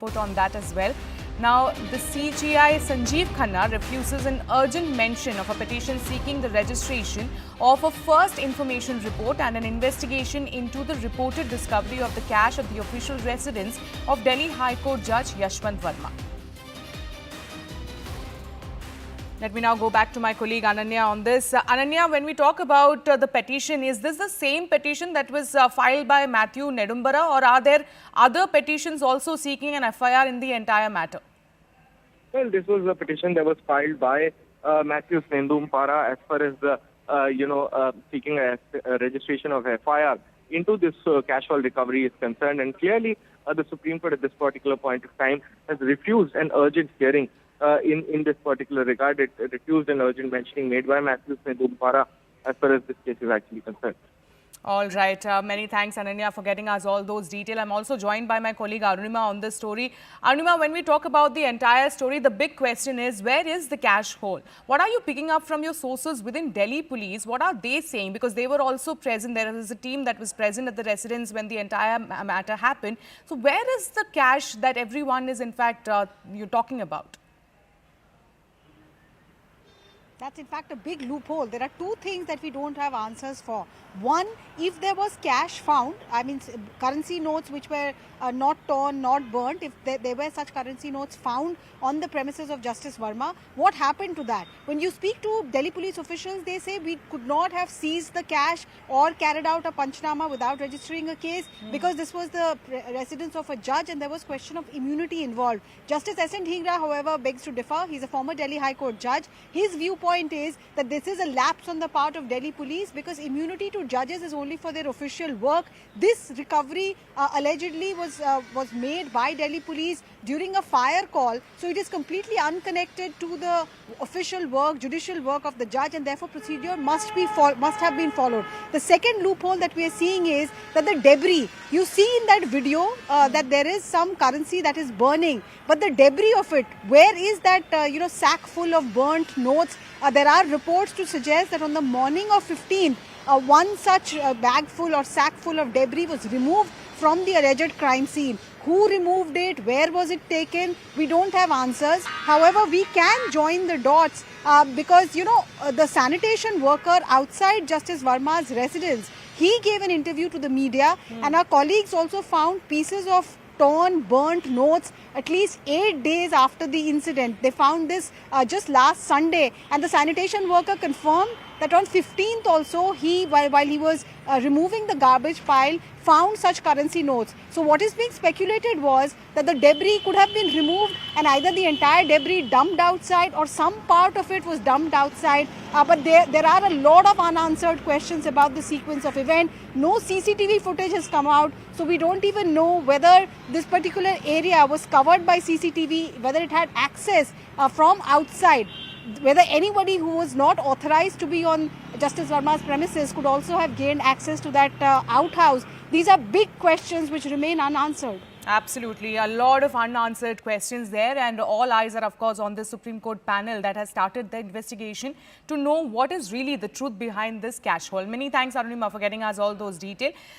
Put on that as well. Now, the CGI Sanjeev Khanna refuses an urgent mention of a petition seeking the registration of a first information report and an investigation into the reported discovery of the cash at the official residence of Delhi High Court Judge Yashwant Verma. Let me now go back to my colleague Ananya on this. Ananya, when we talk about the petition, is this the same petition that was filed by Matthew Nedumbara, or are there other petitions also seeking an FIR in the entire matter? Well, this was a petition that was filed by Matthew Nedumbara as far as seeking a registration of FIR into this cash haul recovery is concerned. And clearly, the Supreme Court at this particular point of time has refused an urgent hearing in this particular regard. It refused an urgent mentioning made by Matthew Nedumbara as far as this case is actually concerned. All right. Many thanks, Ananya, for getting us all those details. I'm also joined by my colleague Arunima on this story. Arunima, when we talk about the entire story, the big question is, where is the cash hole? What are you picking up from your sources within Delhi police? What are they saying? Because they were also present. There was a team that was present at the residence when the entire matter happened. So where is the cash that everyone is in fact you're talking about? That's in fact a big loophole. There are two things that we don't have answers for. One, if there was cash found, I mean currency notes which were not torn, not burnt, if there were such currency notes found on the premises of Justice Verma, what happened to that? When you speak to Delhi police officials, they say we could not have seized the cash or carried out a panchnama without registering a case because this was the residence of a judge and there was question of immunity involved. Justice S.N. Dhingra, however, begs to differ. He's a former Delhi High Court judge. His viewpoint is that this is a lapse on the part of Delhi police because immunity to judges is only for their official work. This recovery allegedly was made by Delhi police during a fire call, so it is completely unconnected to the official work, judicial work of the judge, and therefore procedure must have been followed. The second loophole that we are seeing is that the debris, you see in that video that there is some currency that is burning, but the debris of it, where is that sack full of burnt notes? There are reports to suggest that on the morning of 15th, one such bag full or sack full of debris was removed from the alleged crime scene. Who removed it? Where was it taken? We don't have answers. However, we can join the dots because, the sanitation worker outside Justice Verma's residence, he gave an interview to the media and our colleagues also found pieces of torn, burnt notes at least 8 days after the incident. They found this just last Sunday, and the sanitation worker confirmed that on 15th also, while he was removing the garbage pile, found such currency notes. So what is being speculated was that the debris could have been removed and either the entire debris dumped outside or some part of it was dumped outside. But there are a lot of unanswered questions about the sequence of event. No CCTV footage has come out, so we don't even know whether this particular area was covered by CCTV, whether it had access from outside, whether anybody who was not authorized to be on Justice Verma's premises could also have gained access to that outhouse. These are big questions which remain unanswered. Absolutely. A lot of unanswered questions there, and all eyes are, of course, on the Supreme Court panel that has started the investigation to know what is really the truth behind this cash haul. Many thanks, Arunima, for getting us all those details.